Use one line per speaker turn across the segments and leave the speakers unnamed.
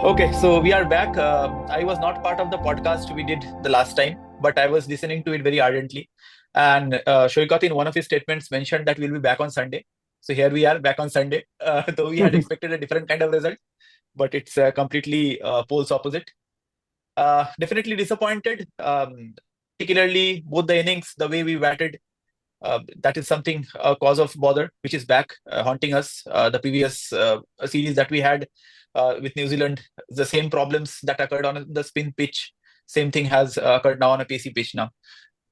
Okay, so we are back. I was not part of the podcast we did the last time, but I was listening to it very ardently. And Shoikat, in one of his statements, mentioned that we'll be back on Sunday. So here we are back on Sunday. Though we had expected a different kind of result, but it's completely poles opposite. Definitely disappointed, particularly both the innings, the way we batted. That is something, a cause of bother, which is back haunting us. The previous series that we had with New Zealand, the same problems that occurred on the spin pitch, same thing has occurred now on a pacey pitch now.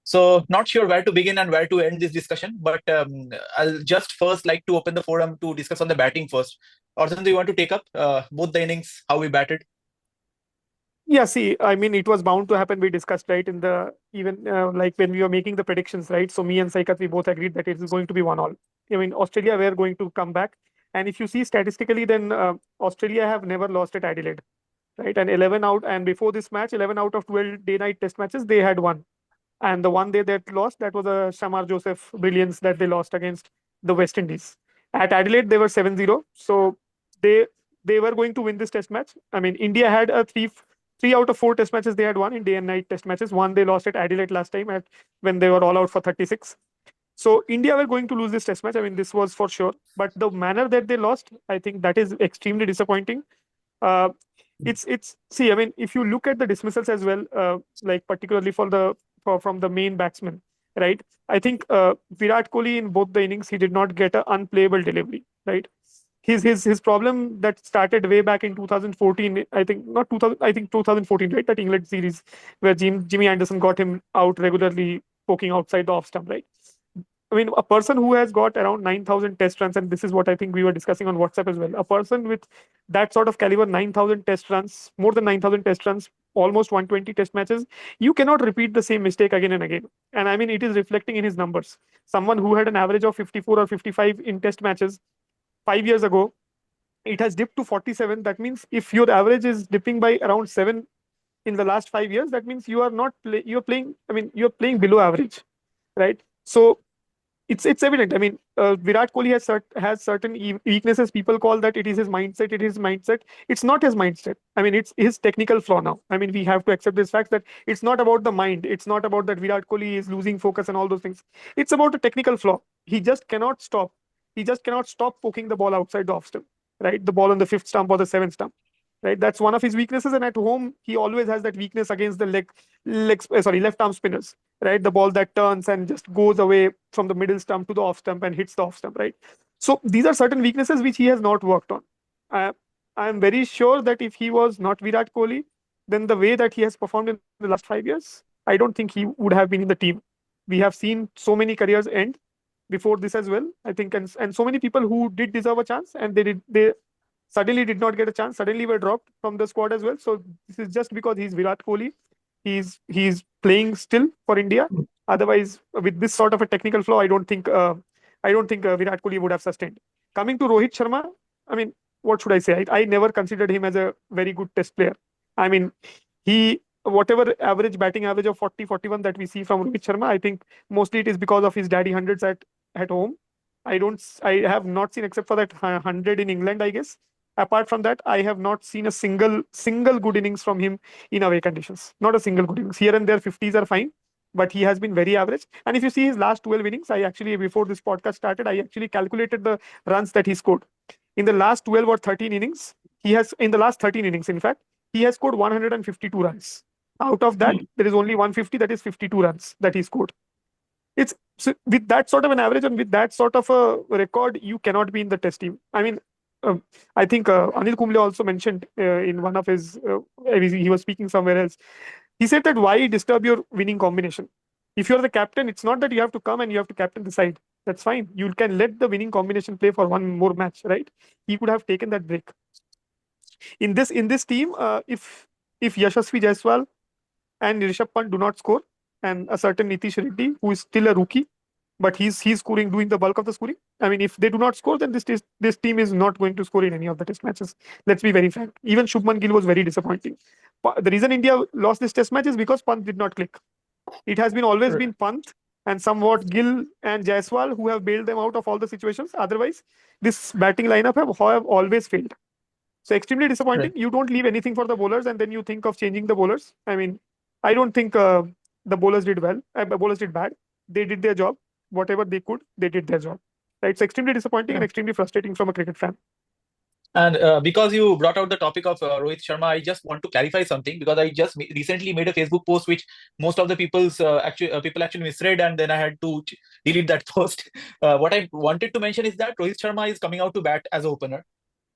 So, not sure where to begin and where to end this discussion, but I'll just first like to open the forum to discuss on the batting first. Orson, do you want to take up both the innings, how we batted?
Yeah, see, I mean, it was bound to happen. We discussed, right, in the even like when we were making the predictions, right? So me and Saikat, we both agreed that it is going to be 1-1. I mean, Australia were going to come back. And if you see statistically, then Australia have never lost at Adelaide, right? And 11 out, and before this match, 11 out of 12 day-night test matches, they had won. And the one day that lost, that was a Shamar Joseph brilliance that they lost against the West Indies. At Adelaide, they were 7-0. So they they were going to win this test match. I mean, India had a three out of four test matches they had won in day and night test matches. One they lost at Adelaide last time when they were all out for 36. So India were going to lose this test match. I mean, this was for sure. But the manner that they lost, I think that is extremely disappointing. Uh, it's see, I mean, if you look at the dismissals as well, like particularly from the main batsman, right? I think Virat Kohli in both the innings he did not get an unplayable delivery, right? His problem that started way back in 2014, I think not 2000, I think 2014, right? That England series where Jimmy Anderson got him out regularly poking outside the off stump, right? I mean, a person who has got around 9,000 test runs, and this is what I think we were discussing on WhatsApp as well. A person with that sort of caliber, 9,000 test runs, more than 9,000 test runs, almost 120 test matches, you cannot repeat the same mistake again and again. And I mean, it is reflecting in his numbers. Someone who had an average of 54 or 55 in test matches 5 years ago, it has dipped to 47. That means if your average is dipping by around 7 in the last 5 years, that means you are not you're playing. I mean, you're playing below average, right? So it's evident. I mean, Virat Kohli has certain weaknesses. People call that it is his mindset. It is his mindset. It's not his mindset. I mean, it's his technical flaw now. I mean, we have to accept this fact that it's not about the mind. It's not about that Virat Kohli is losing focus and all those things. It's about a technical flaw. He just cannot stop. He just cannot stop poking the ball outside the off stump, right? The ball on the fifth stump or the seventh stump, right? That's one of his weaknesses. And at home, he always has that weakness against the left arm spinners, right? The ball that turns and just goes away from the middle stump to the off stump and hits the off stump, right? So these are certain weaknesses which he has not worked on. I am very sure that if he was not Virat Kohli, then the way that he has performed in the last 5 years, I don't think he would have been in the team. We have seen so many careers end before this as well. I think, and so many people who did deserve a chance and they suddenly did not get a chance, suddenly were dropped from the squad as well. So this is just because he's Virat Kohli. He's playing still for India. Otherwise, with this sort of a technical flaw, I don't think Virat Kohli would have sustained. Coming to Rohit Sharma, I mean, what should I say? I never considered him as a very good test player. I mean, he whatever average batting average of 40, 41 that we see from Rohit Sharma, I think mostly it is because of his daddy hundreds at home. I have not seen except for that 100 in England, I guess. Apart from that, I have not seen a single good innings from him in away conditions. Not a single good innings. Here and there, 50s are fine, but he has been very average. And if you see his last 12 innings, I actually, before this podcast started, I actually calculated the runs that he scored. In the last 12 or 13 innings, in the last 13 innings, in fact, he has scored 152 runs. Out of that, there is only 150, that is 52 runs that he scored. It's so with that sort of an average and with that sort of a record, you cannot be in the test team. I mean, I think Anil Kumble also mentioned in one of his, he was speaking somewhere else. He said that why disturb your winning combination? If you're the captain, it's not that you have to come and you have to captain the side. That's fine. You can let the winning combination play for one more match, right? He could have taken that break. In this team, if Yashasvi Jaiswal and Rishabh Pant do not score, and a certain Nitish Reddy, who is still a rookie, but he's scoring, doing the bulk of the scoring. I mean, if they do not score, then this team is not going to score in any of the test matches. Let's be very frank. Even Shubman Gill was very disappointing. The reason India lost this test match is because Pant did not click. It has been always been Pant and somewhat Gill and Jaiswal who have bailed them out of all the situations. Otherwise, this batting lineup have always failed. So extremely disappointing.
Right.
You don't leave anything for the bowlers, and then you think of changing the bowlers. I mean, I don't think the bowlers did well. Bowlers did bad. They did their job. Whatever they could, they did their job. Right? It's extremely disappointing and
Yeah.
extremely frustrating from a cricket fan.
And because you brought out the topic of Rohit Sharma, I just want to clarify something because I just recently made a Facebook post which most of the people actually misread, and then I had to delete that post. What I wanted to mention is that Rohit Sharma is coming out to bat as an opener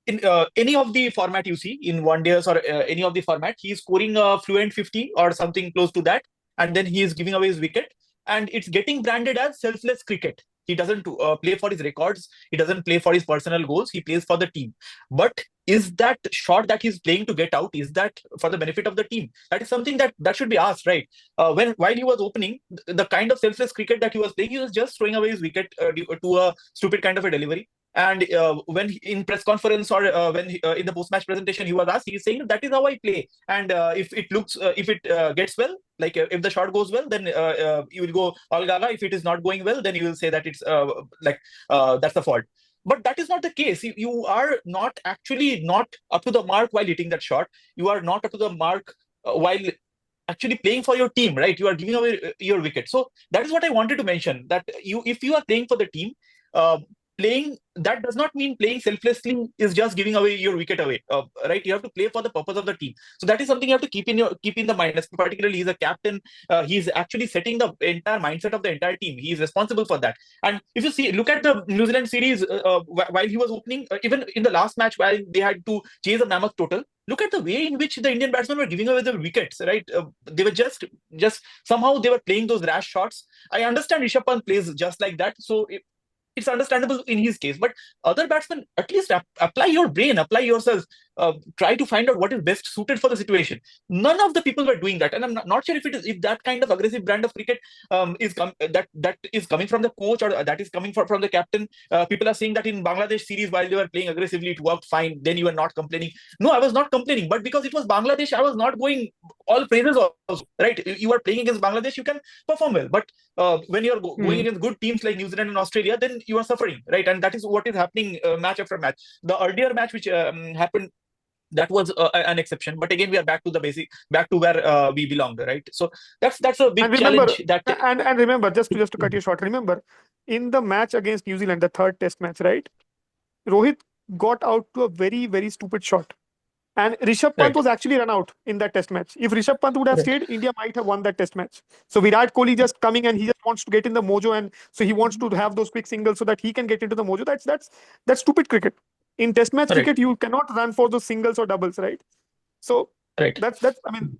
in any of the format you see in one days or any of the format, he is scoring a fluent 50 or something close to that, and then he is giving away his wicket, and it's getting branded as selfless cricket. He doesn't play for his records. He doesn't play for his personal goals. He plays for the team. But is that shot that he's playing to get out? Is that for the benefit of the team? That is something that should be asked, right? When while he was opening, the kind of selfless cricket that he was playing, he was just throwing away his wicket to a stupid kind of a delivery. And when in press conference or when in the post match presentation he was asked, he's saying that is how I play. And if it gets well, like if the shot goes well, then you will go all gaga. If it is not going well, then you will say that it's that's the fault. But that is not the case. You are not actually not up to the mark while hitting that shot. You are not up to the mark while actually playing for your team, right? You are giving away your wicket. So that is what I wanted to mention. That if you are playing for the team, uh, playing that does not mean playing selflessly is just giving away your wicket away, right? You have to play for the purpose of the team. So that is something you have to keep in the mind. Particularly, he's a captain. He's actually setting the entire mindset of the entire team. He is responsible for that. And if you see, look at the New Zealand series while he was opening, even in the last match while they had to chase a mammoth total. Look at the way in which the Indian batsmen were giving away the wickets, right? They were just somehow they were playing those rash shots. I understand Rishabh Pant plays just like that, so it's understandable in his case. But other batsmen, at least apply your brain, apply yourself, try to find out what is best suited for the situation. None of the people were doing that, and I'm not sure if that kind of aggressive brand of cricket that is coming from the coach or that is coming from the captain. People are saying that in Bangladesh series while they were playing aggressively, it worked fine. Then you were not complaining. No, I was not complaining, but because it was Bangladesh, I was not going all praises also. Right? You are playing against Bangladesh, you can perform well, but when you're going against good teams like New Zealand and Australia, then you are suffering, right? And that is what is happening match after match. The earlier match which happened, that was an exception, but again we are back to the basic, back to where we belonged, right? So that's a big
And remember,
challenge that
and remember, just to cut you short, remember in the match against New Zealand, the third test match, right? Rohit got out to a very, very stupid shot. And Rishabh Pant
right,
was actually run out in that test match. If Rishabh Pant would have
right,
stayed, India might have won that test match. So Virat Kohli just coming and he just wants to get in the mojo, and so he wants to have those quick singles so that he can get into the mojo. That's stupid cricket. In test match
right,
cricket, you cannot run for those singles or doubles, right? So
right,
that's I mean,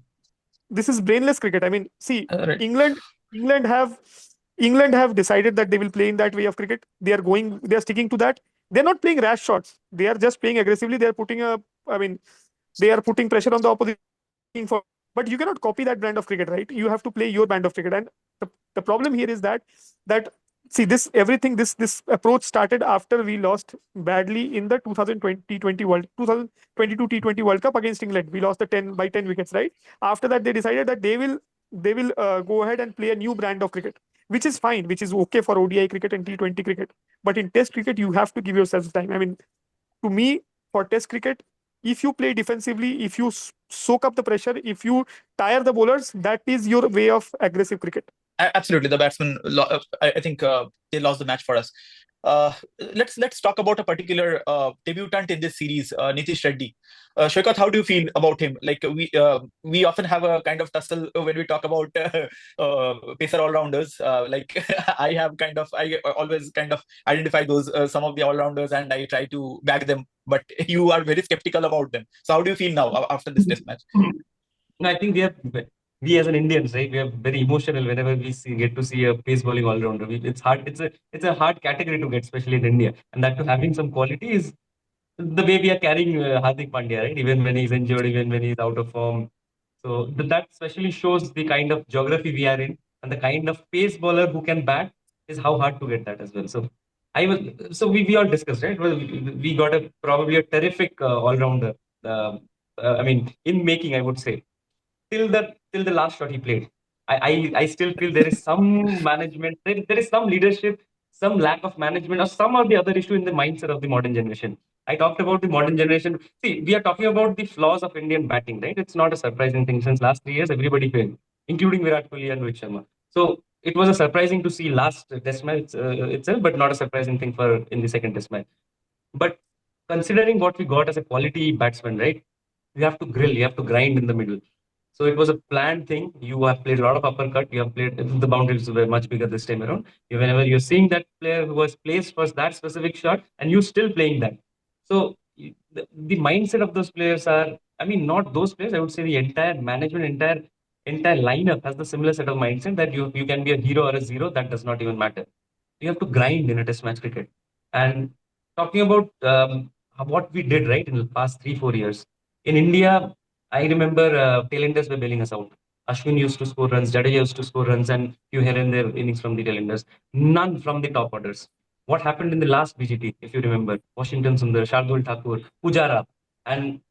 this is brainless cricket. I mean, see,
right,
England, England have England have decided that they will play in that way of cricket. They are sticking to that. They're not playing rash shots. They are just playing aggressively. They are putting I mean, they are putting pressure on the opposition for. But you cannot copy that brand of cricket, right? You have to play your brand of cricket. And the problem here is that see this everything this approach started after we lost badly in the 2022 T20 World Cup against England. We lost the 10 wickets, right? After that, they decided that they will go ahead and play a new brand of cricket, which is fine, which is okay for ODI cricket and T20 cricket. But in Test cricket, you have to give yourself time. I mean, to me, for Test cricket, if you play defensively, if you soak up the pressure, if you tire the bowlers, that is your way of aggressive cricket.
absolutely. The batsmen, I think they lost the match for us. Uh, let's talk about a particular debutant in this series, Nitish Reddy. Shokat, how do you feel about him? Like we often have a kind of tussle when we talk about pacer all rounders. Like I always kind of identify those some of the all rounders and I try to back them. But you are very skeptical about them. So how do you feel now after this test match?
No, I think we as an Indians, right? We are very emotional whenever get to see a pace bowling all rounder. It's hard. It's a hard category to get, especially in India, and that to having some quality is the way we are carrying Hardik Pandya, right? Even when he's injured, even when he's out of form. So that especially shows the kind of geography we are in, and the kind of pace bowler who can bat is how hard to get that as well. So we all discussed, right? Well, we got probably a terrific all rounder. I mean, in making, I would say till the last shot he played. I still feel there is some management, there is some leadership, some lack of management or some or the other issue in the mindset of the modern generation. I talked about the modern generation. See, we are talking about the flaws of Indian batting, right? It's not a surprising thing. Since last 3 years, everybody failed, including Virat Kohli and Rohit Sharma. So it was a surprising to see last test match itself, but not a surprising thing for in the second test match. But considering what we got as a quality batsman, right? You have to grill, you have to grind in the middle. So it was a planned thing. You have played a lot of uppercut. You have played the boundaries were much bigger this time around. Whenever you're seeing that player who was placed for that specific shot, and you still playing that. So the mindset of those players are, I mean, not those players. I would say the entire management, entire lineup has the similar set of mindset that you can be a hero or a zero. That does not even matter. You have to grind in a test match cricket. And talking about what we did right in the past 3-4 years in India, I remember tailenders were bailing us out. Ashwin used to score runs, Jadeja used to score runs, and few here and there innings from the tailenders. None from the top orders. What happened in the last BGT, if you remember? Washington Sundar, Shardul Thakur, Pujara, and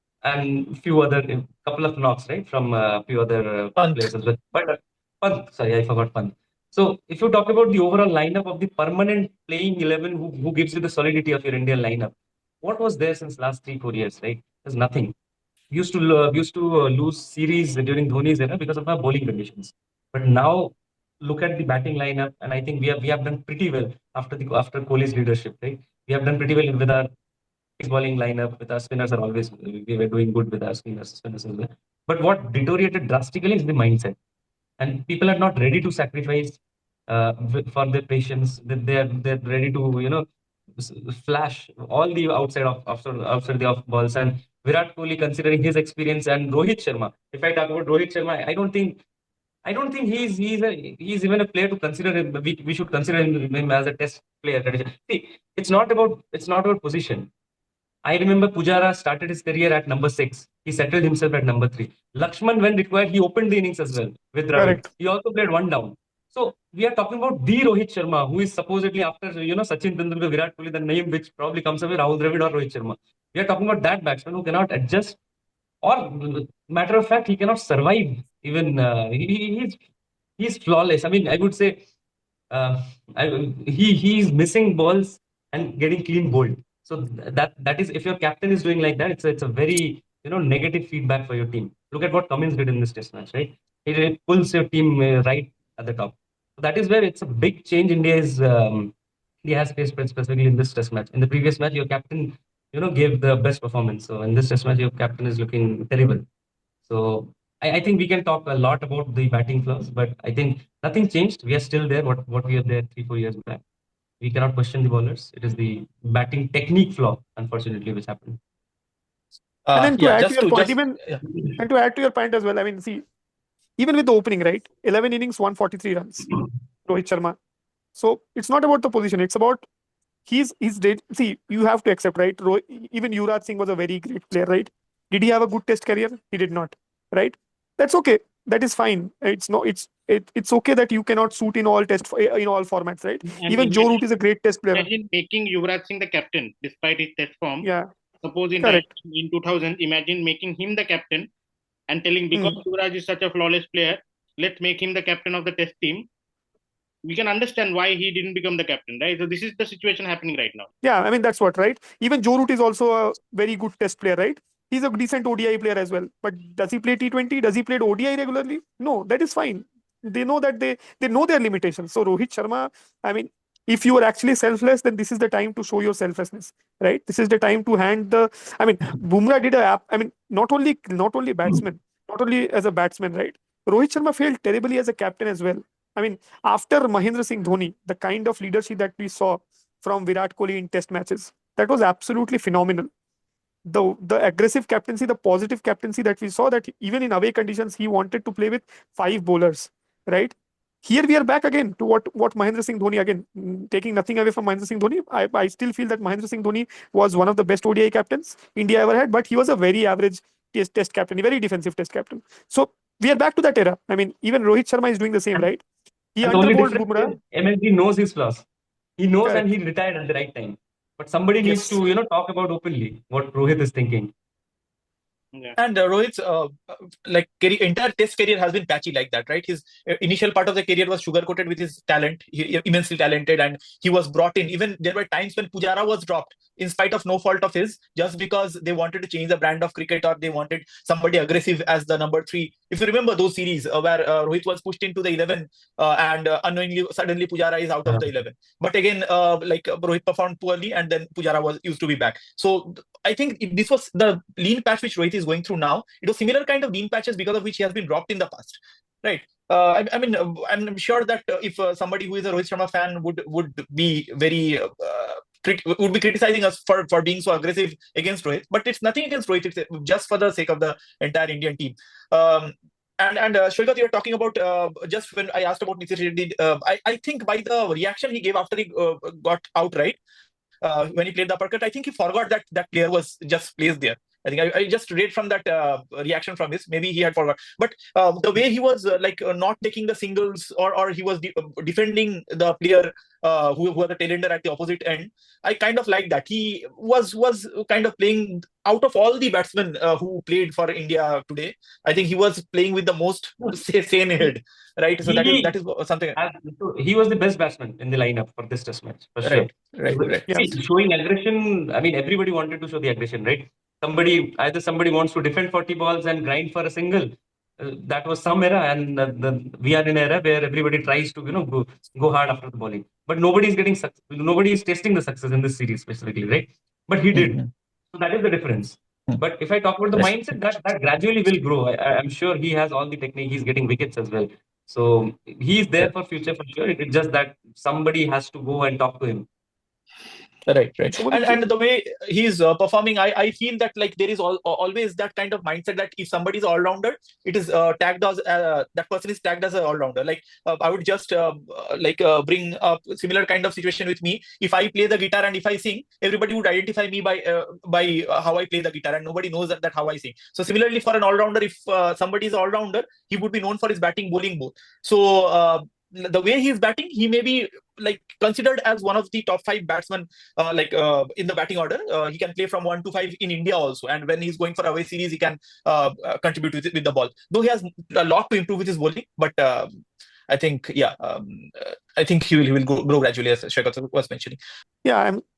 few other couple of knocks, right, from few other
Pant.
players as well. But Pant, sorry, I forgot Pant. So if you talk about the overall lineup of the permanent playing 11 who gives you the solidity of your Indian lineup, what was there since last 3-4 years, right? There's nothing. We used to lose series during Dhoni's era because of our bowling conditions. But now look at the batting lineup, and I think we have done pretty well after Kohli's leadership, right? We have done pretty well with our bowling lineup. With our spinners are always we were doing good with our spinners as well. But what deteriorated drastically is the mindset, and people are not ready to sacrifice for their patience. That they're ready to flash all the outside the off balls. And Virat Kohli, considering his experience, and Rohit Sharma. If I talk about Rohit Sharma, I don't think he's even a player to consider him. We should consider him as a test player. See, it's not about position. I remember Pujara started his career at number 6. He settled himself at number 3. Lakshman, when required, he opened the innings as well with Dravid.
Correct.
He also played one down. So we are talking about the Rohit Sharma, who is supposedly after Sachin Tendulkar, Virat Kohli, the name which probably comes away Rahul Dravid or Rohit Sharma. We are talking about that batsman who cannot adjust, or matter of fact, he cannot survive. Even he's flawless. I mean, I would say uh, he's missing balls and getting clean bowled. So that is, if your captain is doing like that, it's a very negative feedback for your team. Look at what Cummins did in this test match, right? It pulls your team right at the top. So that is where it's a big change. India has faced specifically in this test match. In the previous match, your captain gave the best performance. So in this test match, your captain is looking terrible. So I think we can talk a lot about the batting flaws, but I think nothing changed. We are still there. What we were there 3-4 years back. We cannot question the bowlers. It is the batting technique flaw, unfortunately, which happened.
And then to
Yeah,
add to
just
your
to
point,
just
even
yeah.
and to add to your point as well, I mean, see, even with the opening, right? 11 innings, 143 runs, Rohit Sharma. So it's not about the position. It's about he's dead. See, you have to accept, right? Even Yuvraj Singh was a very great player, right? Did he have a good test career? He did not, right? That's okay. That is fine. It's okay that you cannot suit in all in all formats, right?
And
Even Joe Root is a great test player.
imagine making Yuvraj Singh the captain despite his test form.
Yeah,
Suppose in
correct.
2000, imagine making him the captain and telling, because Yuvraj is such a flawless player, let's make him the captain of the test team. We can understand why he didn't become the captain, right? So this is the situation happening right now.
Yeah, I mean, that's what, right? Even Joe Root is also a very good test player, right? He's a decent ODI player as well. But does he play T20? Does he play ODI regularly? No, that is fine. They know that they know their limitations. So Rohit Sharma, I mean, if you are actually selfless, then this is the time to show your selflessness, right? This is the time to hand the. I mean, Bumrah did a app. I mean, not only batsman, not only as a batsman, right? Rohit Sharma failed terribly as a captain as well. I mean, after Mahendra Singh Dhoni, the kind of leadership that we saw from Virat Kohli in test matches, that was absolutely phenomenal. The aggressive captaincy, the positive captaincy that we saw, that even in away conditions, he wanted to play with 5 bowlers, right? Here we are back again to what Mahendra Singh Dhoni, again, taking nothing away from Mahendra Singh Dhoni. I still feel that Mahendra Singh Dhoni was one of the best ODI captains India ever had, but he was a very average test captain, a very defensive test captain. So we are back to that era. I mean, even Rohit Sharma is doing the same, right? He
And the only
underbowled
difference
Bumrah.
is MSD knows his flaws. He knows,
Correct.
and he retired at the right time. But somebody needs
Yes.
to talk about openly what Rohit is thinking.
Yeah.
And Rohit's entire test career has been patchy like that, right? His initial part of the career was sugar coated with his talent. He immensely talented, and he was brought in. Even there were times when Pujara was dropped in spite of no fault of his, just because they wanted to change the brand of cricket, or they wanted somebody aggressive as the number three. If you remember those series where Rohit was pushed into the 11, and unknowingly suddenly Pujara is out of the 11. But again, Rohit performed poorly, and then Pujara was used to be back. So I think this was the lean patch which Rohit is going through now. It was similar kind of lean patches because of which he has been dropped in the past, right? I mean, I'm sure that if somebody who is a Rohit Sharma fan would be very would be criticizing us for being so aggressive against Rohit, but it's nothing against Rohit. It's just for the sake of the entire Indian team. And Shoigat, you're talking about just when I asked about Nitish Reddy, I think by the reaction he gave after he got out, right? When he played the uppercut, I think he forgot that that player was just placed there. I think I just read from that reaction from his. Maybe he had forgot, but the way he was not taking the singles, or he was defending the player who was the tailender at the opposite end. I kind of like that. He was kind of playing out of all the batsmen who played for India today. I think he was playing with the most sane head, right? So that is something.
He was the best batsman in the lineup for this test match, for sure.
Right.
See, showing aggression, I mean, everybody wanted to show the aggression, right? Either somebody wants to defend 40 balls and grind for a single. That was some era, and we are in an era where everybody tries to, go hard after the bowling. But nobody is tasting the success in this series specifically, right? But he did. So that is the difference. But if I talk about the mindset, that gradually will grow. I'm sure he has all the technique. He's getting wickets as well. So he's there for future for sure. It's just that somebody has to go and talk to him.
Right. And the way he's performing, I feel that there is always that kind of mindset that if somebody is all-rounder, it is tagged as that person is tagged as an all-rounder. I would just bring up similar kind of situation with me. If I play the guitar and if I sing, everybody would identify me by how I play the guitar, and nobody knows that how I sing. So similarly, for an all-rounder, if somebody is all-rounder, he would be known for his batting, bowling both. So the way he's batting, he may be considered as one of the top 5 batsmen in the batting order. He can play from 1 to 5 in India also, and when he's going for away series, he can contribute with the ball, though he has a lot to improve with his bowling. But I think I think he will grow gradually, as Shekhar was mentioning.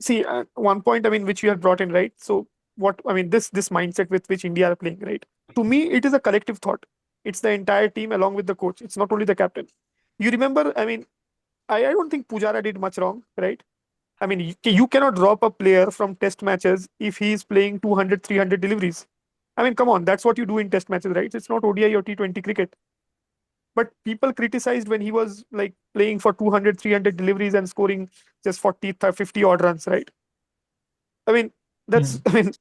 See, one point, I mean, which you had brought in, right? So what, I mean, this mindset with which India are playing, right? To me, it is a collective thought. It's the entire team along with the coach. It's not only the captain. You remember, I mean, I don't think Pujara did much wrong, right? I mean, you cannot drop a player from test matches if he's playing 200, 300 deliveries. I mean, come on, that's what you do in test matches, right? It's not ODI or T20 cricket. But people criticized when he was playing for 200, 300 deliveries and scoring just 40, 50 odd runs, right? I mean, that's, I mean,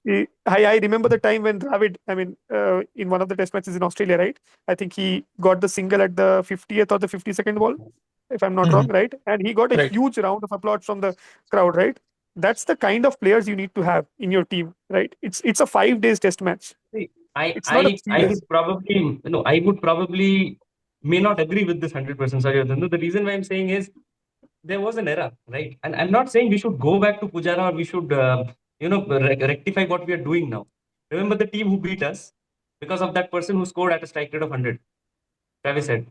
I remember the time when Dravid, I mean, in one of the test matches in Australia, right? I think he got the single at the 50th or the 52nd ball, if I'm not wrong, right? And he got a huge round of applause from the crowd, right? That's the kind of players you need to have in your team, right? It's a 5 days test match.
I would probably may not agree with this 100%. Sorry, the reason why I'm saying is there was an error, right? And I'm not saying we should go back to Pujara or we should rectify what we are doing now. Remember the team who beat us because of that person who scored at a strike rate of 100. Travis said.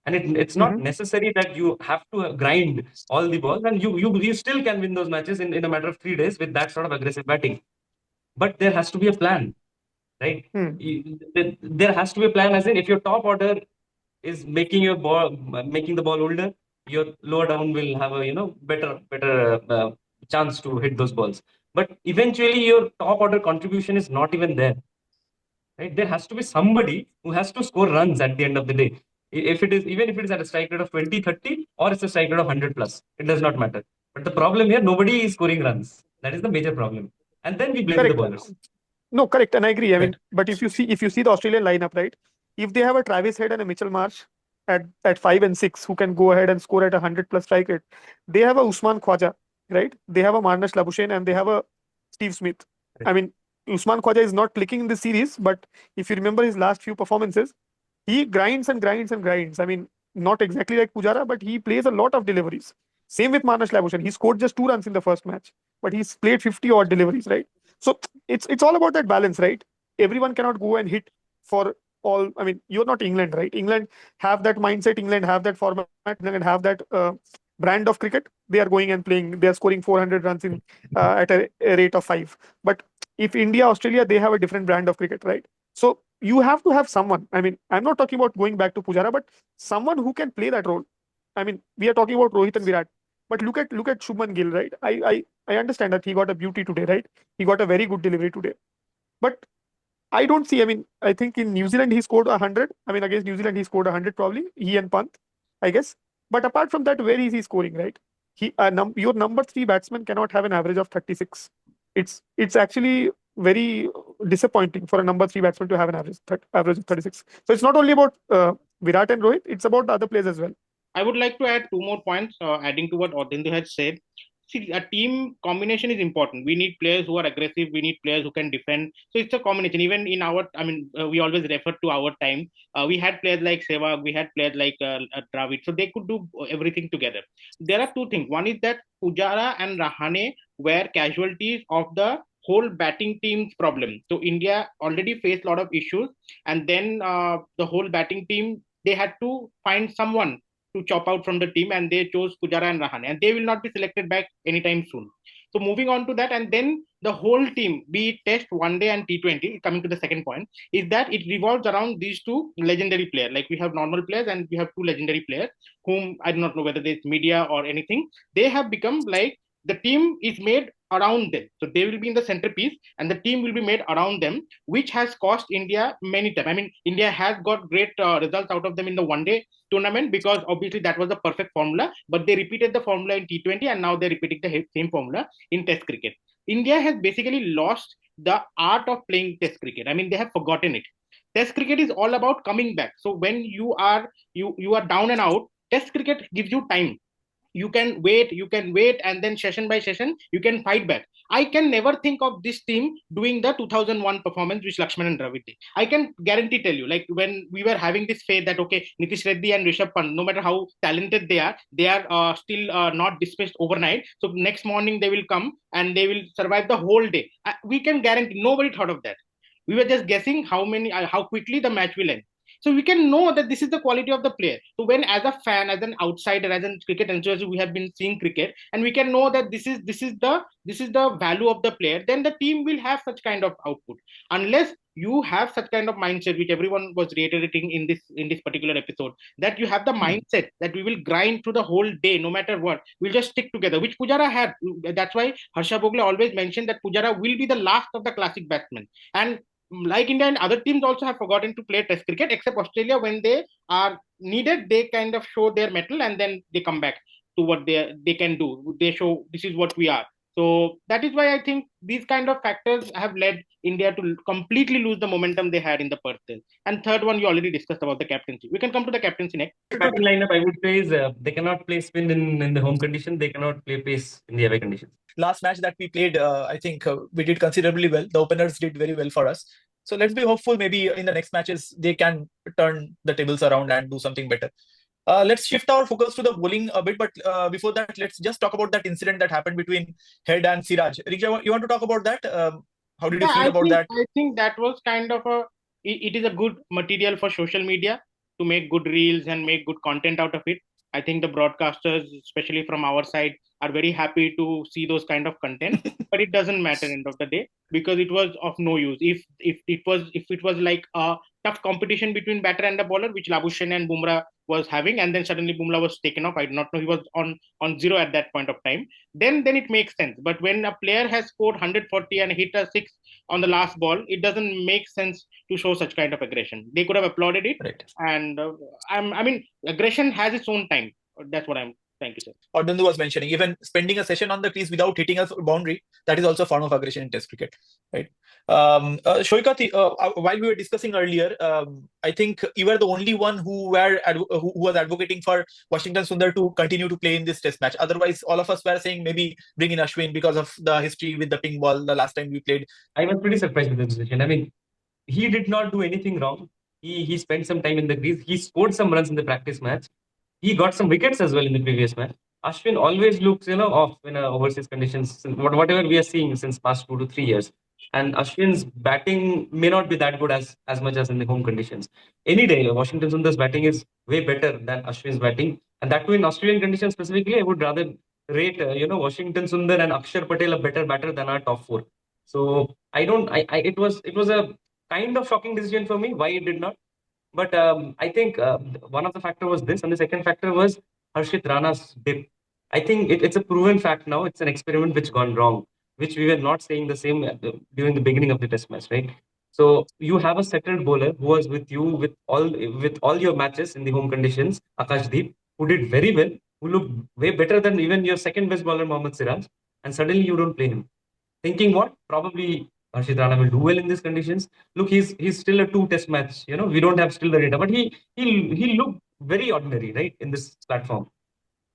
And it's not necessary that you have to grind all the balls, and you still can win those matches in a matter of 3 days with that sort of aggressive batting. But there has to be a plan, right? There has to be a plan, as in if your top order is making the ball older, your lower down will have a better chance to hit those balls. But eventually, your top order contribution is not even there. Right? There has to be somebody who has to score runs at the end of the day. Even if it is at a strike rate of 20, 30, or it's a strike rate of 100 plus, it does not matter. But the problem here, nobody is scoring runs. That is the major problem. And then we blame the bowlers.
No, correct. And I agree. I mean, but if you see the Australian lineup, right? If they have a Travis Head and a Mitchell Marsh at 5 and 6 who can go ahead and score at 100 plus strike rate, they have a Usman Khwaja, right? They have a Marnus Labuschagne and they have a Steve Smith. I mean, Usman Khwaja is not clicking in this series, but if you remember his last few performances, he grinds and grinds and grinds. I mean, not exactly like Pujara, but he plays a lot of deliveries. Same with Marnus Labuschagne. He scored just 2 runs in the first match, but he's played 50 odd deliveries, right? So it's all about that balance, right? everyone cannot go and hit for all. I mean, you're not England, right? England have that mindset. England have that format. England have that brand of cricket. They are going and playing. They are scoring 400 runs in at a rate of 5. But if India, Australia, they have a different brand of cricket, right? So you have to have someone. I mean, I'm not talking about going back to Pujara, but someone who can play that role. I mean, we are talking about Rohit and Virat, but look at Shubman Gill, right? I understand that he got a beauty today, right? He got a very good delivery today, but I don't see. I mean, I think in New Zealand he scored 100. I mean, against New Zealand he scored 100 probably. He and Pant, I guess. But apart from that, where is he scoring, right? Your number 3 batsman cannot have an average of 36. It's actually very disappointing for a number 3 batsman to have an average of 36. So it's not only about Virat and Rohit; it's about the other players as well.
I would like to add 2 more points, adding to what Odindu had said. See, a team combination is important. We need players who are aggressive. We need players who can defend. So it's a combination. Even in we always refer to our time. We had players like Sehwag. We had players like Dravid. So they could do everything together. There are 2 things. One is that Pujara and Rahane were casualties of the whole batting team's problem. So India already faced a lot of issues, and then the whole batting team, they had to find someone to chop out from the team, and they chose Pujara and Rahane, and they will not be selected back anytime soon. So moving on to that, and then the whole team, be it Test, One Day, and T20, coming to the second point, is that it revolves around these 2 legendary players. Like we have normal players and we have 2 legendary players whom I do not know whether it's media or anything. They have become like the team is made around them. So they will be in the centerpiece and the team will be made around them, which has cost India many times. I mean, India has got great results out of them in the One Day tournament because obviously that was the perfect formula, but they repeated the formula in T20 and now they're repeating the same formula in Test cricket. India has basically lost the art of playing Test cricket. I mean, they have forgotten it. Test cricket is all about coming back. So when you are down and out, Test cricket gives you time. You can wait, and then session by session you can fight back. I can never think of this team doing the 2001 performance which Lakshman and Dravid did. I can guarantee tell you, like when we were having this faith that okay, Nitish Reddy and Rishabh Pant, no matter how talented they are still not dismissed overnight. So next morning they will come and they will survive the whole day. We can guarantee nobody thought of that. We were just guessing how quickly the match will end. So we can know that this is the quality of the player. So when as a fan, as an outsider, as a cricket enthusiast, we have been seeing cricket, and we can know that this is the value of the player, then the team will have such kind of output. Unless you have such kind of mindset, which everyone was reiterating in this particular episode, that you have the mindset that we will grind through the whole day, no matter what, we'll just stick together, which Pujara had. That's why Harsha Bhogle always mentioned that Pujara will be the last of the classic batsmen. And like India and other teams also have forgotten to play Test cricket, except Australia. When they are needed, they kind of show their mettle and then they come back to what they can do. They show this is what we are. So that is why I think these kind of factors have led India to completely lose the momentum they had in the Perth Test. And third one, you already discussed about the captaincy. We can come to the captaincy next.
Batting lineup, I would say, is they cannot play spin in the home condition. They cannot play pace in the away conditions.
Last match that we played, I think we did considerably well. The openers did very well for us. So let's be hopeful. Maybe in the next matches they can turn the tables around and do something better. Let's shift our focus to the bowling a bit, but before that, let's just talk about that incident that happened between Head and Siraj. Riksha, you want to talk about that? How did you feel about that?
I think that was kind of it is a good material for social media to make good reels and make good content out of it. I think the broadcasters, especially from our side, are very happy to see those kind of content, but it doesn't matter end of the day because it was of no use. If it was like a tough competition between batter and a bowler, which Labuschagne and Bumrah was having, and then suddenly Bumrah was taken off. I do not know, he was on zero at that point of time. Then it makes sense. But when a player has scored 140 and hit a 6 on the last ball, it doesn't make sense to show such kind of aggression. They could have applauded it,
Right.
and I mean, aggression has its own time. That's what I'm. Thank you, sir.
Odindu was mentioning, even spending a session on the crease without hitting a boundary, that is also a form of aggression in Test cricket, right? Shoikat, while we were discussing earlier, I think you were the only one who was advocating for Washington Sundar to continue to play in this Test match. Otherwise, all of us were saying maybe bring in Ashwin because of the history with the pink ball the last time we played.
I was pretty surprised with the decision. I mean, he did not do anything wrong. He spent some time in the crease. He scored some runs in the practice match. He got some wickets as well in the previous match. Ashwin always looks, off in overseas conditions. Whatever we are seeing since past 2 to 3 years, And Ashwin's batting may not be that good as much as in the home conditions. Any day, Washington Sundar's batting is way better than Ashwin's batting, and that too in Australian conditions specifically. I would rather rate Washington Sundar and Akshar Patel a better batter than our top four. So I don't. It was a kind of shocking decision for me why it did not. But I think one of the factor was this, and the second factor was Harshit Rana's dip. I think it's a proven fact now. It's an experiment which gone wrong, which we were not saying the same during the beginning of the test match, right? So you have a settled bowler who was with you with all your matches in the home conditions, Akashdeep, who did very well, who looked way better than even your second best bowler Mohammad Siraj, and suddenly you don't play him. Thinking what? Probably Harshit Rana will do well in these conditions. Look, he's still a two-test match. We don't have still the data, but he looked very ordinary, right, in this platform.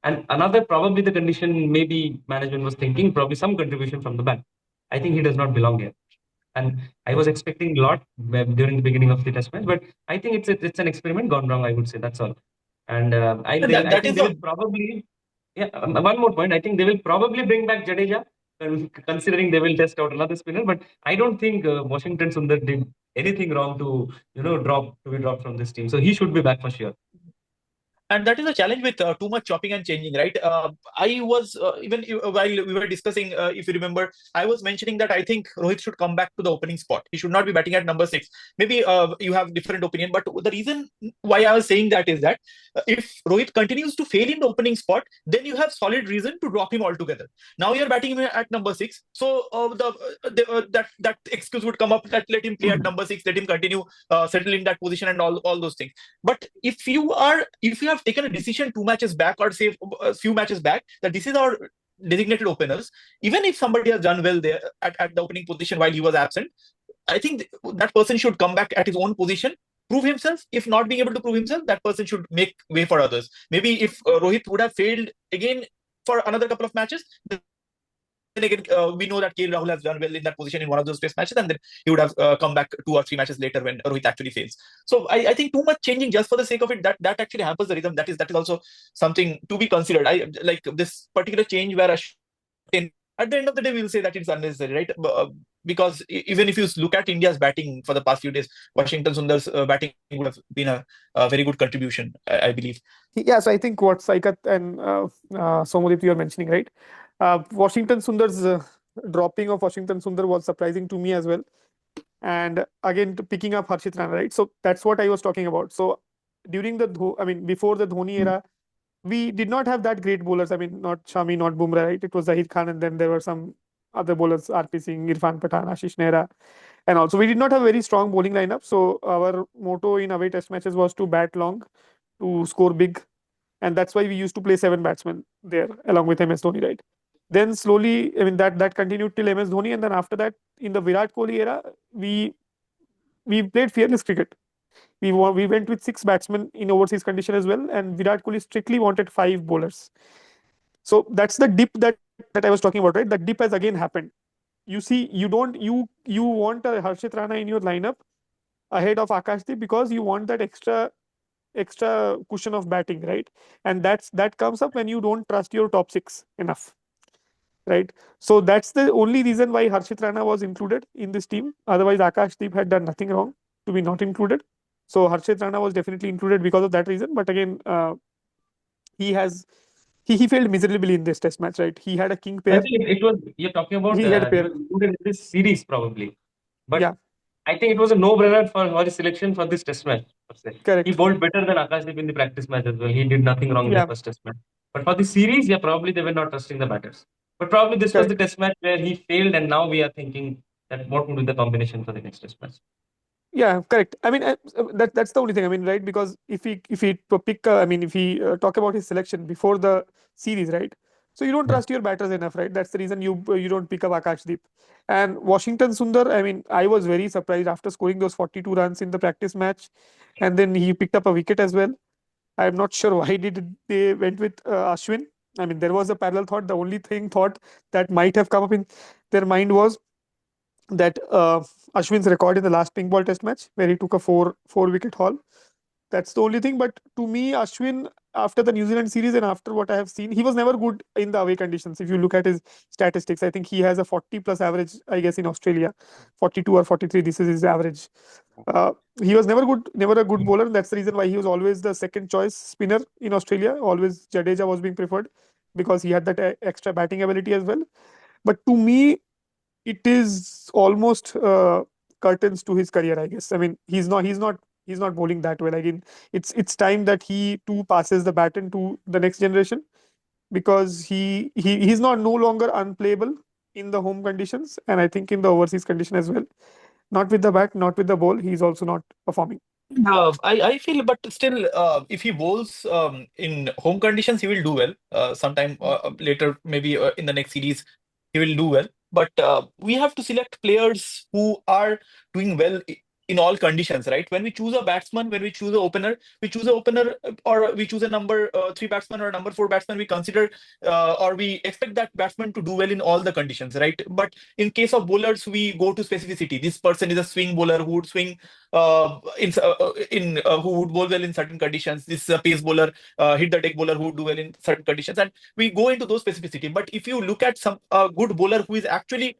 And another probably the condition maybe management was thinking probably some contribution from the back. I think he does not belong here. And I was expecting a lot during the beginning of the test match, but I think it's an experiment gone wrong. I would say that's all. And I
And
think I
that
think
is
they
the
will probably one more point. I think they will probably bring back Jadeja, considering they will test out another spinner. But I don't think Washington Sundar did anything wrong to be dropped from this team. So he should be back for sure.
And that is a challenge with too much chopping and changing, right? I was while we were discussing, if you remember, I was mentioning that I think Rohit should come back to the opening spot. He should not be batting at number 6. Maybe you have different opinion, but the reason why I was saying that is that if Rohit continues to fail in the opening spot, then you have solid reason to drop him altogether. Now you're batting him at number 6, so that excuse would come up that let him play at number 6, let him continue settle in that position and all those things. But if you have taken a decision 2 matches back, or say a few matches back, that this is our designated openers, even if somebody has done well there at the opening position while he was absent, I think that person should come back at his own position, prove himself. If not being able to prove himself, that person should make way for others. Maybe if Rohit would have failed again for another couple of matches, then again, we know that KL Rahul has done well in that position in one of those test matches, and then he would have come back 2 or 3 matches later when Rohit actually fails. So I think too much changing just for the sake of it, that actually hampers the rhythm. That is also something to be considered. I like this particular change where at the end of the day we'll say that it's unnecessary, right? Because even if you look at India's batting for the past few days, Washington Sundar's batting would have been a very good contribution, I believe.
Yeah, so I think what Saikat and Somodip you are mentioning, right? Washington Sundar's dropping of Washington Sundar was surprising to me as well. And again, picking up Harshit Rana, right? So that's what I was talking about. So during before the Dhoni era, we did not have that great bowlers. I mean, not Shami, not Bumrah, right? It was Zahid Khan, and then there were some other bowlers, RP Singh, Irfan Pathan, Ashish Nehra. And also, we did not have a very strong bowling lineup. So our motto in away test matches was to bat long, to score big. And that's why we used to play 7 batsmen there along with MS Dhoni, right? Then slowly, I mean, that continued till MS Dhoni. And then after that, in the Virat Kohli era, we played fearless cricket. We went with 6 batsmen in overseas condition as well, and Virat Kohli strictly wanted 5 bowlers. So that's the dip that I was talking about, right? That dip has again happened. You see, you want a Harshit Rana in your lineup ahead of Akashdeep because you want that extra cushion of batting, right? And that comes up when you don't trust your top 6 enough, right? So that's the only reason why Harshit Rana was included in this team. Otherwise, Akashdeep had done nothing wrong to be not included. So Harshit Rana was definitely included because of that reason. But again, he failed miserably in this test match, right? He had a king pair.
I think you're talking about
He had a pair.
included in this series probably. But
Yeah.
I think it was a no-brainer for his selection for this test match. Per se.
Correct.
He bowled better than Akashdeep in the practice match as well. He did nothing wrong in
Yeah.
the first test match. But for the series, yeah, probably they were not trusting the batters. But probably this was the test match where he failed, and now we are thinking that what would be the combination for the next test match.
Yeah, correct. I mean, that's the only thing. I mean, right? Because if we pick, if we talk about his selection before the series, right? So you don't trust your batters enough, right? That's the reason you don't pick up Akashdeep. And Washington Sundar, I mean, I was very surprised after scoring those 42 runs in the practice match, and then he picked up a wicket as well. I'm not sure why they went with Ashwin. I mean, there was a parallel thought. The only thought that might have come up in their mind was that Ashwin's record in the last pink ball test match, where he took a four wicket haul. That's the only thing. But to me, Ashwin, after the New Zealand series and after what I have seen, he was never good in the away conditions. If you look at his statistics, I think he has a 40 plus average, I guess, in Australia, 42 or 43. This is his average. Uh, he was never a good bowler. That's the reason why he was always the second choice spinner in Australia. Always Jadeja was being preferred because he had that extra batting ability as well. But to me, it is almost curtains to his career, I guess. I mean, he's not bowling that well. Again, it's time that he too passes the baton to the next generation, because he's not no longer unplayable in the home conditions, and I think in the overseas condition as well. Not with the bat, not with the ball. He's also not performing.
I feel, but still, if he bowls in home conditions, he will do well. Sometime later, maybe in the next series, he will do well. But we have to select players who are doing well in all conditions, right? When we choose a batsman, when we choose an opener, or we choose a number 3 batsman or a number 4 batsman, we consider or we expect that batsman to do well in all the conditions, right? But in case of bowlers, we go to specificity. This person is a swing bowler who would swing who would bowl well in certain conditions. This pace bowler, hit the deck bowler who would do well in certain conditions, and we go into those specificity. But if you look at some good bowler who is actually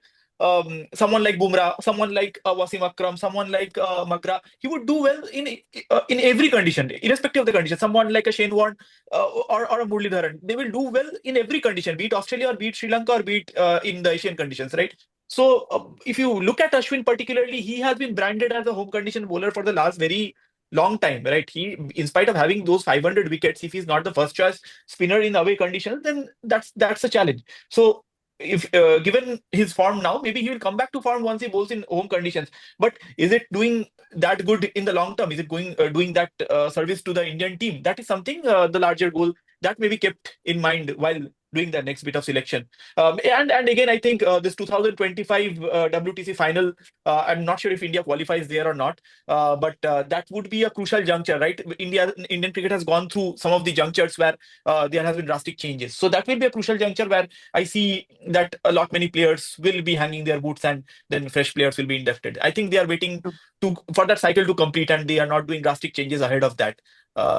someone like Bumrah, someone like Wasim Akram, someone like Magra, he would do well in every condition, irrespective of the condition. Someone like a Shane Warne or a Muralidharan, they will do well in every condition, be it Australia or be it Sri Lanka or be it in the Asian conditions, right? So if you look at Ashwin particularly, he has been branded as a home condition bowler for the last very long time, right? He, in spite of having those 500 wickets, if he's not the first choice spinner in away conditions, then that's a challenge. So if given his form now, maybe he will come back to form once he bowls in home conditions. But is it doing that good in the long term? Is it doing that service to the Indian team? That is something, the larger goal that may be kept in mind while doing the next bit of selection. And again, I think this 2025 WTC final, I'm not sure if India qualifies there or not, but that would be a crucial juncture, right? Indian cricket has gone through some of the junctures where there has been drastic changes. So that will be a crucial juncture where I see that a lot many players will be hanging their boots and then fresh players will be inducted. I think they are waiting for that cycle to complete and they are not doing drastic changes ahead of that.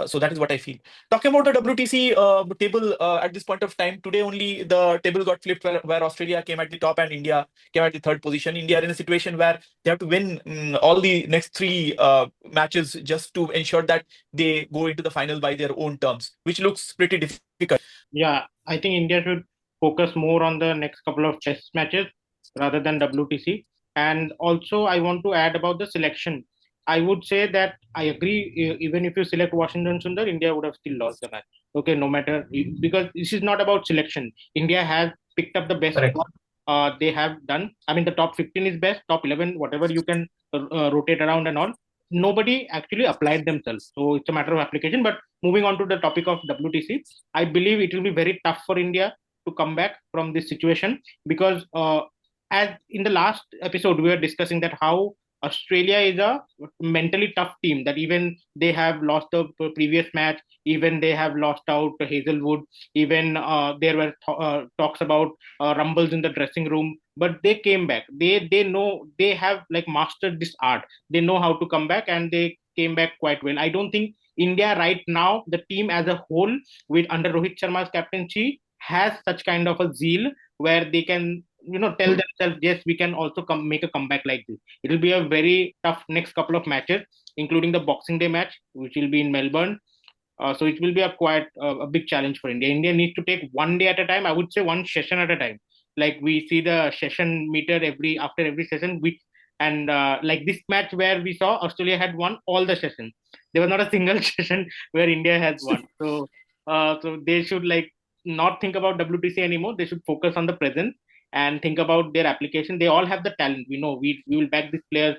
So that is what I feel. Talking about the WTC table at this point of time, today only the table got flipped where Australia came at the top and India came at the third position. India are in a situation where they have to win all the next 3 matches just to ensure that they go into the final by their own terms, which looks pretty difficult.
Yeah, I think India should focus more on the next couple of test matches rather than WTC. And also, I want to add about the selection. I would say that I agree. Even if you select Washington Sundar, India would have still lost the match. Okay, no matter, because this is not about selection. India has picked up the best
Correct.
they have done. I mean, the top 15 is best, top 11, whatever you can rotate around and all. Nobody actually applied themselves. So it's a matter of application. But moving on to the topic of WTC, I believe it will be very tough for India to come back from this situation, because as in the last episode we were discussing that how Australia is a mentally tough team, that even they have lost the previous match, even they have lost out to Hazelwood, even there were talks about rumbles in the dressing room, but they came back. They know, they have like mastered this art. They know how to come back and they came back quite well. I don't think India right now, the team as a whole, with under Rohit Sharma's captaincy, has such kind of a zeal where they can tell themselves, yes, we can also make a comeback like this. It will be a very tough next couple of matches, including the Boxing Day match, which will be in Melbourne. So it will be a big challenge for India. India needs to take one day at a time. I would say one session at a time. Like we see the session meter after every session, and like this match where we saw Australia had won all the sessions. There was not a single session where India has won. So they should like not think about WTC anymore. They should focus on the present and think about their application. They all have the talent. We know we will back these players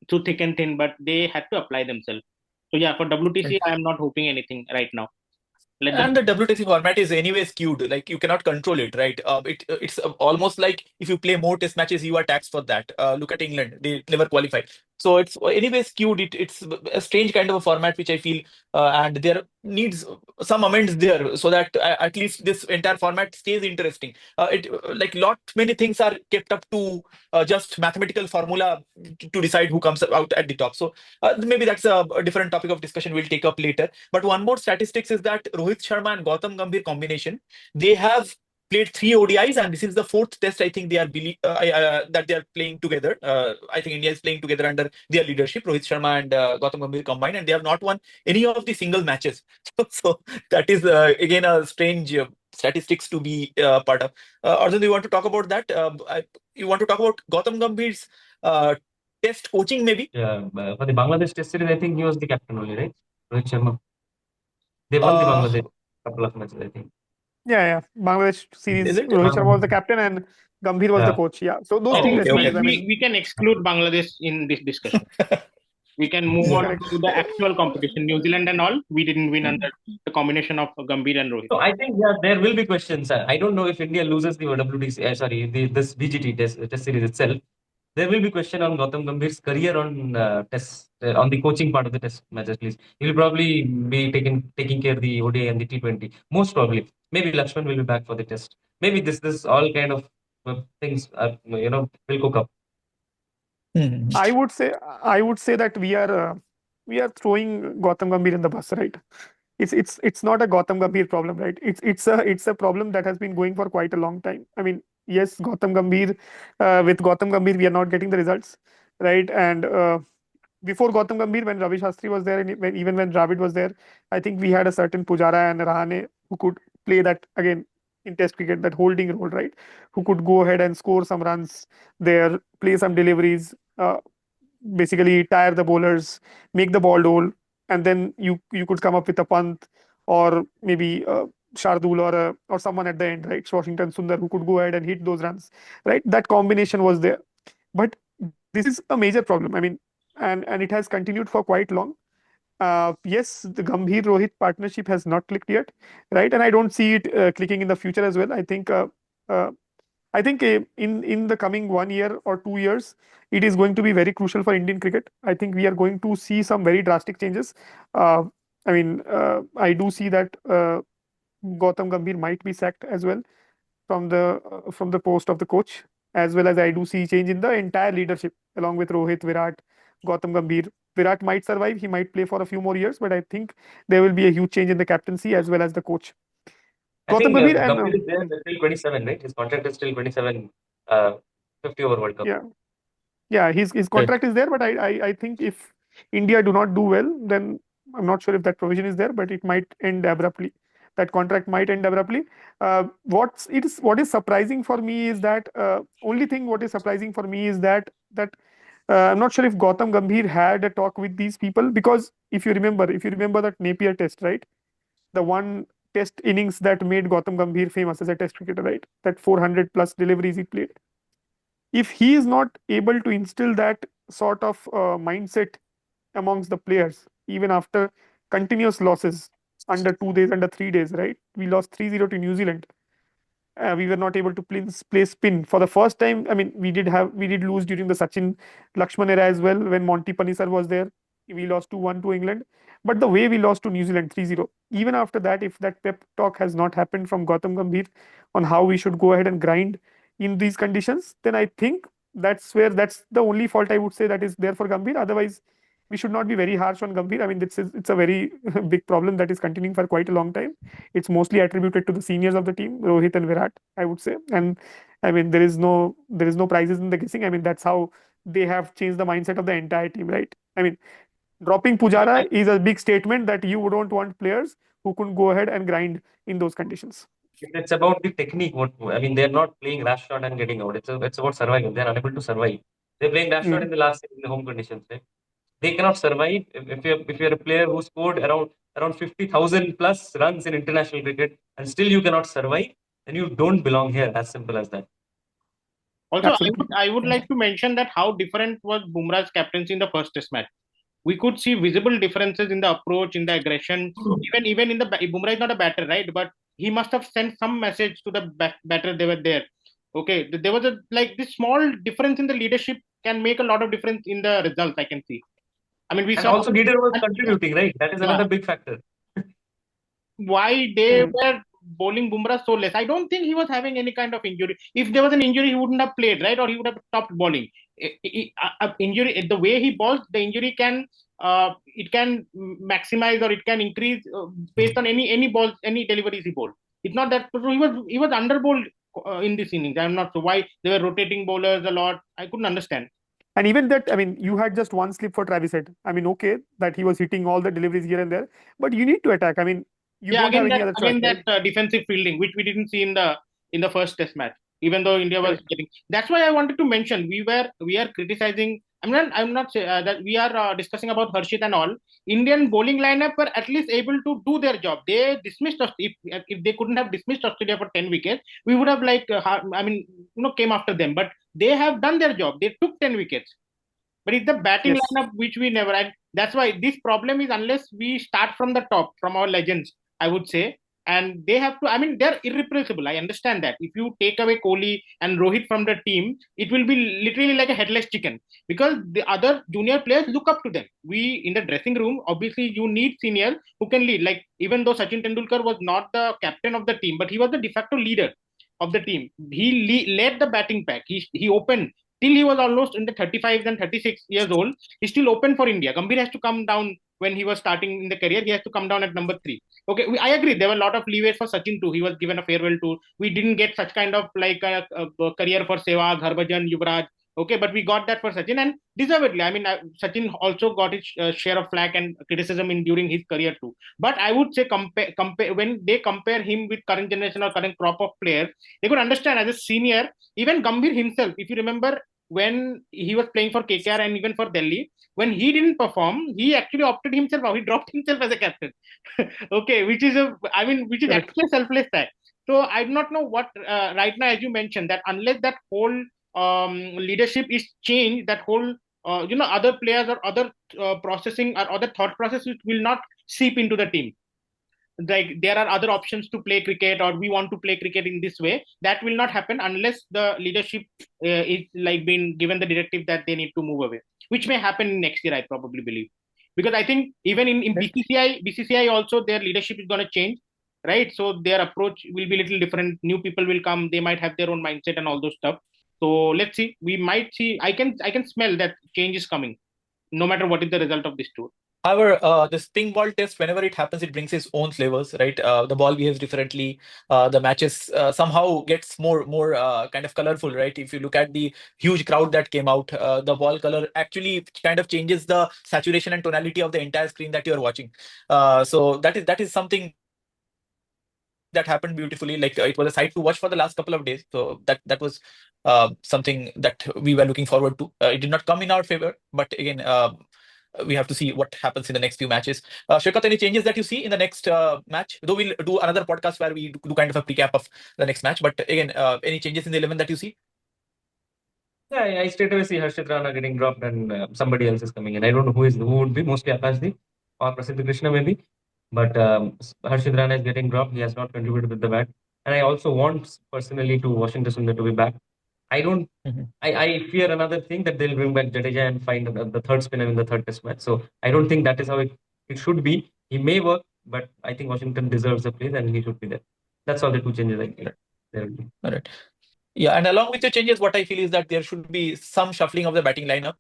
through thick and thin, but they had to apply themselves. So yeah, for WTC, I am not hoping anything right now.
And the WTC format is anyway skewed. Like you cannot control it, right? It's almost like if you play more test matches, you are taxed for that. Look at England; they never qualify. So it's anyway skewed. It's a strange kind of a format, which I feel, and there needs some amends there so that at least this entire format stays interesting. It like lot many things are kept up to just mathematical formula to decide who comes out at the top. So maybe that's a different topic of discussion we'll take up later. But one more statistics is that Rohit Sharma and Gautam Gambhir combination, they have played 3 ODIs, and this is the fourth test I think they are that they are playing together. I think India is playing together under their leadership, Rohit Sharma and Gautam Gambhir combined, and they have not won any of the single matches. So that is again a strange statistics to be part of. Arjun, do you want to talk about that? You want to talk about Gautam Gambhir's test coaching, maybe?
Yeah, for the Bangladesh Test series, I think he was the captain only, right? Rohit Sharma. They won the Bangladesh couple of matches, I think.
Yeah. Bangladesh series,
Is it?
Rohit Sharma was the captain and Gambhir was the
Yeah.
coach. Yeah. So those
I
two
think
test
okay.
matches, I mean,
we can exclude Bangladesh in this discussion. We can move on
correct.
to the actual competition. New Zealand and all, we didn't win under the combination of Gambhir and Rohit.
So I think there will be questions. I don't know if India loses the WTC, this BGT test series itself. There will be question on Gautam Gambhir's career on on the coaching part of the test matches. Please, he will probably be taking care of the ODI and the T20. Most probably, maybe Lakshman will be back for the test. Maybe this all kind of things will cook up.
I would say that we are throwing Gautam Gambhir in the bus, right? It's not a Gautam Gambhir problem, right? It's a problem that has been going for quite a long time. I mean, yes, Gautam Gambhir, with Gautam Gambhir, we are not getting the results, right? And before Gautam Gambhir, when Ravi Shastri was there, and even when Dravid was there, I think we had a certain Pujara and Rahane who could play that again in Test cricket, that holding role, right? Who could go ahead and score some runs there, play some deliveries, basically tire the bowlers, make the ball roll, and then you could come up with a Pant or maybe Shardul or someone at the end, right? Washington Sundar, who could go ahead and hit those runs, right? That combination was there, but this is a major problem. I mean, and it has continued for quite long. Yes, the Gambhir Rohit partnership has not clicked yet, right? And I don't see it clicking in the future as well. I think in the coming 1 year or 2 years, it is going to be very crucial for Indian cricket. I think we are going to see some very drastic changes. I do see that Gautam Gambhir might be sacked as well from the post of the coach, as well as I do see change in the entire leadership along with Rohit, Virat, Gautam Gambhir. Virat might survive; he might play for a few more years, but I think there will be a huge change in the captaincy as well as the coach.
I think
Gautam Gambhir and
Gambhir is there until 27, right? His contract is still 27, 50 over World Cup.
yeah, his contract is there, but I think if India do not do well, then I'm not sure if that provision is there, but it might end abruptly. That contract might end abruptly. What is surprising for me is that only thing what is surprising for me is that I'm not sure if Gautam Gambhir had a talk with these people, because if you remember that Napier test, right? The one test innings that made Gautam Gambhir famous as a test cricketer, right? That 400 plus deliveries he played. If he is not able to instill that sort of mindset amongst the players, even after continuous losses under 2 days, under 3 days, right? We lost 3-0 to New Zealand. We were not able to play spin for the first time. I mean, we did lose during the Sachin Lakshman era as well, when Monty Panesar was there. We lost 2-1 to England. But the way we lost to New Zealand 3-0, even after that, if that pep talk has not happened from Gautam Gambhir on how we should go ahead and grind in these conditions, then I think that's the only fault I would say that is there for Gambhir. Otherwise, we should not be very harsh on Gambhir. I mean, it's a very big problem that is continuing for quite a long time. It's mostly attributed to the seniors of the team, Rohit and Virat, I would say. And I mean, there is no prizes in the guessing. I mean, that's how they have changed the mindset of the entire team, right? I mean, dropping Pujara is a big statement that you don't want players who could go ahead and grind in those conditions.
It's about the technique. They're not playing rash shot and getting out. It's about survival. They're unable to survive. They're playing rash shot in the last in the home conditions, right? They cannot survive if you're a player who scored around 50,000 plus runs in international cricket and still you cannot survive, then you don't belong here. As simple as that.
Also, I would like to mention that how different was Bumrah's captaincy in the first test match. We could see visible differences in the approach, in the aggression. Even in the Bumrah is not a batter, right? But he must have sent some message to the batter they were there. Okay, there was a like this small difference in the leadership can make a lot of difference in the results. I can see. I mean, we
And
saw.
also leader was
And,
contributing, right? That is
yeah,
another big factor.
why they were bowling Bumrah so less. I don't think he was having any kind of injury. If there was an injury, he wouldn't have played, right? Or he would have stopped bowling. Injury, the way he bowls, the injury can it can maximize or it can increase based on any balls, any deliveries he bowled. It's not that so he was under bowled in this innings. I'm not sure why they were rotating bowlers a lot. I couldn't understand.
And even that, I mean, you had just one slip for Travis Head. I mean, okay, that he was hitting all the deliveries here and there, but you need to attack. I mean, you
Yeah,
don't have
again
any
that
other choice, right?
defensive fielding, which we didn't see in the first Test match, even though India was
Correct.
getting. That's why I wanted to mention we are criticizing. I'm not say, that we are discussing about Harshit and all. Indian bowling lineup were at least able to do their job. They dismissed us. If they couldn't have dismissed Australia for 10 wickets, we would have came after them. But they have done their job. They took 10 wickets. But it's the batting
Yes.
lineup which we never had. That's why this problem is unless we start from the top, from our legends, I would say. And they have to, I mean, they're irreplaceable. I understand that. If you take away Kohli and Rohit from the team, it will be literally like a headless chicken because the other junior players look up to them. We, in the dressing room, obviously, you need seniors who can lead. Like, even though Sachin Tendulkar was not the captain of the team, but he was the de facto leader of the team. He led the batting pack. He opened till he was almost in the 35 and 36 years old. He's still open for India. Gambhir has to come down when he was starting in the career. He has to come down at number 3. Okay, I agree. There were a lot of leeway for Sachin too. He was given a farewell tour. We didn't get such kind of like a career for Sehwag, Harbhajan, Yuvraj. Okay, but we got that for Sachin and deservedly. I mean, Sachin also got his share of flack and criticism during his career too. But I would say compare when they compare him with current generation or current crop of players, they could understand as a senior. Even Gambhir himself, if you remember, when he was playing for KKR and even for Delhi, when he didn't perform, he actually opted himself out. He dropped himself as a captain. Okay, which is
Correct.
actually a selfless act. So I do not know what right now, as you mentioned, that unless that whole leadership is changed, that whole other players or other processing or other thought processes will not seep into the team. Like there are other options to play cricket or we want to play cricket in this way. That will not happen unless the leadership is like being given the directive that they need to move away, which may happen next year, I probably believe, because I think even in
Right.
BCCI also their leadership is going to change, right? So their approach will be a little different. New people will come, they might have their own mindset and all those stuff. So let's see, we might see. I can smell that change is coming no matter what is the result of this tour.
However, this ping ball test, whenever it happens, it brings its own flavors, right? The ball behaves differently. The matches somehow gets more kind of colorful, right? If you look at the huge crowd that came out, the ball color actually kind of changes the saturation and tonality of the entire screen that you're watching. So that is something that happened beautifully. Like it was a sight to watch for the last couple of days. So that was something that we were looking forward to. It did not come in our favor, but again, we have to see what happens in the next few matches. Shrikat, any changes that you see in the next match? Though we'll do another podcast where we do kind of a recap of the next match. But again, any changes in the 11 that you see?
Yeah, I straight away see Harshit Rana getting dropped and somebody else is coming in. I don't know who would be, mostly Akashdeep or Prasidh Krishna maybe. But Harshit Rana is getting dropped. He has not contributed with the bat. And I also want personally to Washington Sundar to be back. I don't.
Mhm.
I fear another thing that they'll bring back Jadeja and find the third spinner in the third Test match. So I don't think that is how it should be. He may work, but I think Washington deserves a place and he should be there. That's all the two changes I think there will be.
All right. Yeah, and along with the changes, what I feel is that there should be some shuffling of the batting lineup.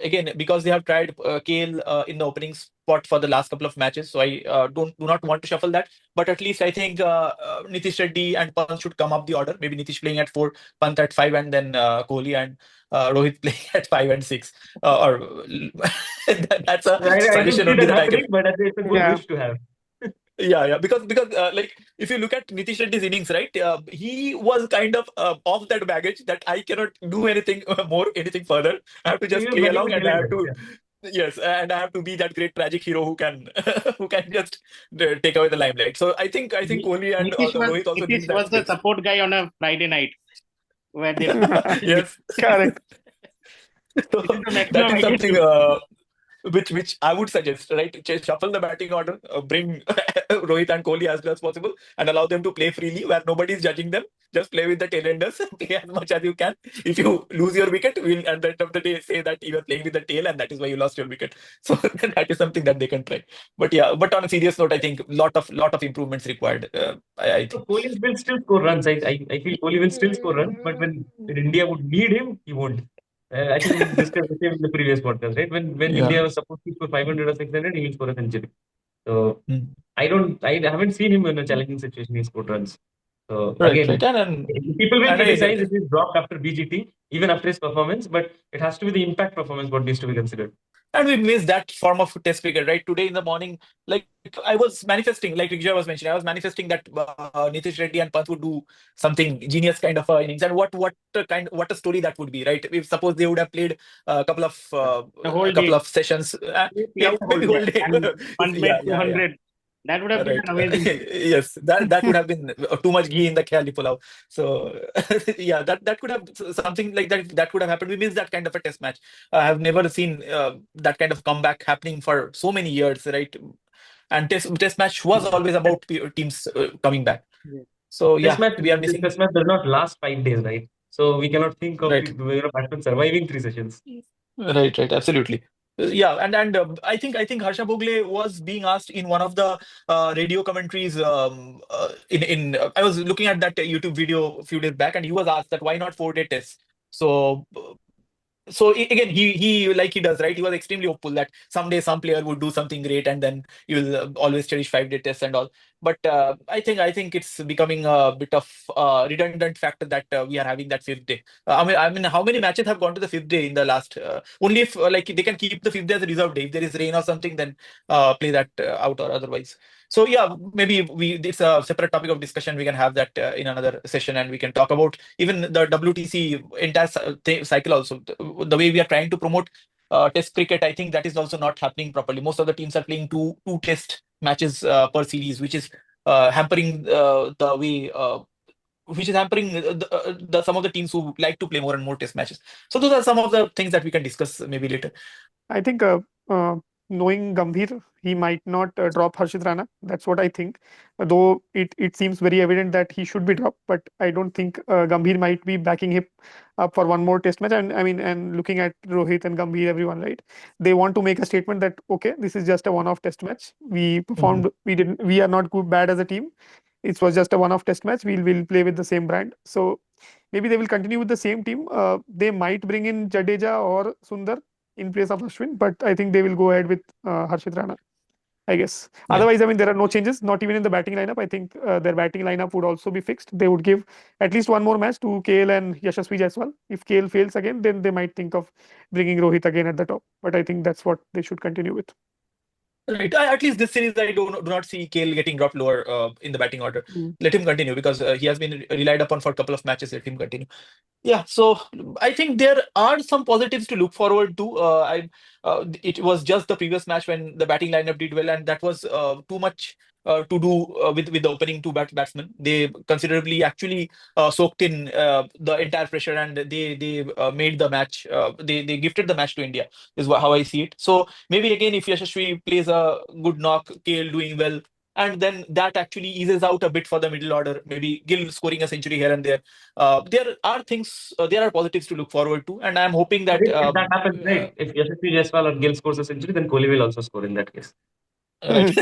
Again, because they have tried KL in the opening spot for the last couple of matches, so I do not want to shuffle that. But at least I think Nitish Reddy and Pant should come up the order. Maybe Nitish playing at 4, Pant at 5, and then Kohli and Rohit playing at 5 and 6. Or that's a
I don't
suggestion
see
only
that
that I can.
happening, but it's a good
Yeah.
wish to have.
Yeah, because like if you look at Nitish Reddy's innings, right, he was kind of off that baggage that I cannot do anything anything further. I have to just
He was
play
mentally
along, and I have
irrelevant.
to yes, and I have to be that great tragic hero who can who can just take away the limelight. So I think Kohli and Rohit also
Nitish
need that
was the
space.
support guy on a Friday night where they
Yes,
Correct.
so
this is the
that
maximum
is
I can
something.
do.
which I would suggest, right? Shuffle the batting order, bring Rohit and Kohli as well as possible, and allow them to play freely where nobody is judging them. Just play with the tailenders, play as much as you can. If you lose your wicket, we'll at the end of the day say that you are playing with the tail, and that is why you lost your wicket. So that is something that they can try. But yeah, but on a serious note, I think lot of improvements required. I
So
think.
Kohli will still score runs. I feel Kohli will still score runs, but when India would need him, he won't. I think we discussed the same in the previous podcast, right? When
Yeah.
India was supposed to score 500 or 600, he will score a century. So
Mm.
I haven't seen him in a challenging situation. He scored runs. So
Right,
again,
and
people will
and
criticize if he's dropped after BGT, even after his performance, but it has to be the impact performance what needs to be considered.
And we miss that form of test cricket, right? Today in the morning, like I was manifesting, like Riksha was mentioning, I was manifesting that Nitish Reddy and Pant would do something genius kind of innings, and what a story that would be, right? If suppose they would have played
The whole
a couple
day.
of sessions,
Play
maybe
whole
whole
day.
day.
And Pant made
Yeah.
200. That would have been
Right.
an amazing thing.
Yes, that would have been too much ghee in the khayali pulao. So yeah, that could have something like that could have happened. We missed that kind of a test match. I have never seen that kind of comeback happening for so many years, right? And test match was always about teams coming back.
Yeah.
So
Test
yeah,
match,
we are
this
missing.
test match does not last 5 days, right? So we cannot think of
Right.
batsmen surviving 3 sessions.
Right, absolutely. Yeah, and I think Harsha Bhogle was being asked in one of the radio commentaries. I was looking at that YouTube video a few days back, and he was asked that why not 4-day tests. So again, he like he does, right? He was extremely hopeful that someday some player would do something great, and then you will always cherish 5-day tests and all. But I think it's becoming a bit of redundant factor that we are having that 5th day. I mean, how many matches have gone to the 5th day in the last? Only if like they can keep the 5th day as a reserve day. If there is rain or something, then play that out or otherwise. So yeah, maybe it's a separate topic of discussion. We can have that in another session, and we can talk about even the WTC entire cycle also. The way we are trying to promote Test cricket, I think that is also not happening properly. Most of the teams are playing two Test matches per series, which is hampering the way. Which is hampering some of the teams who like to play more and more Test matches. So those are some of the things that we can discuss maybe later.
I think knowing Gambhir, he might not drop Harshit Rana. That's what I think. Though it seems very evident that he should be dropped, but I don't think Gambhir might be backing him up for one more test match. And I mean, and looking at Rohit and Gambhir, everyone, right? They want to make a statement that okay, this is just a one-off test match. We performed. We are not good bad as a team. It was just a one-off test match. We'll play with the same brand. So maybe they will continue with the same team. They might bring in Jadeja or Sundar in place of Ashwin, but I think they will go ahead with Harshit Rana, I guess.
Yeah.
Otherwise, I mean, there are no changes, not even in the batting lineup. I think their batting lineup would also be fixed. They would give at least one more match to KL and Yashasvi Jaiswal. If KL fails again, then they might think of bringing Rohit again at the top. But I think that's what they should continue with.
Right. At least this series, I do not see Kale getting dropped lower in the batting order. Let him continue because he has been relied upon for a couple of matches. Let him continue. Yeah, so I think there are some positives to look forward to. It was just the previous match when the batting lineup did well, and that was too much to do with the opening two batsmen. They considerably actually soaked in the entire pressure, and they made the match. They gifted the match to India. Is how I see it. So maybe again, if Yashasvi plays a good knock, KL doing well, and then that actually eases out a bit for the middle order. Maybe Gill scoring a century here and there. There are things, there are positives to look forward to, and I'm hoping that.
If that happens, right? If Yashasvi Jaiswal or Gill scores a century, then Kohli will also score in that case.
Right.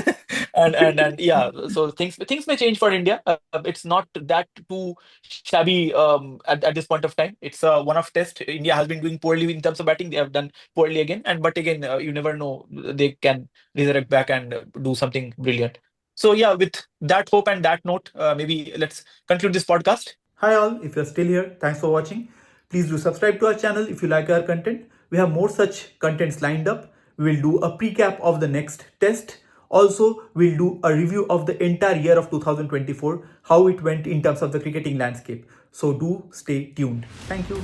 and yeah, so things may change for India. It's not that too shabby at this point of time. It's a one-off test. India has been doing poorly in terms of batting. They have done poorly again, but again, you never know. They can resurrect back and do something brilliant. So yeah, with that hope and that note, maybe let's conclude this podcast.
Hi all, if you're still here, thanks for watching. Please do subscribe to our channel if you like our content. We have more such contents lined up. We will do a recap of the next test. Also, we'll do a review of the entire year of 2024, how it went in terms of the cricketing landscape. So do stay tuned. Thank you.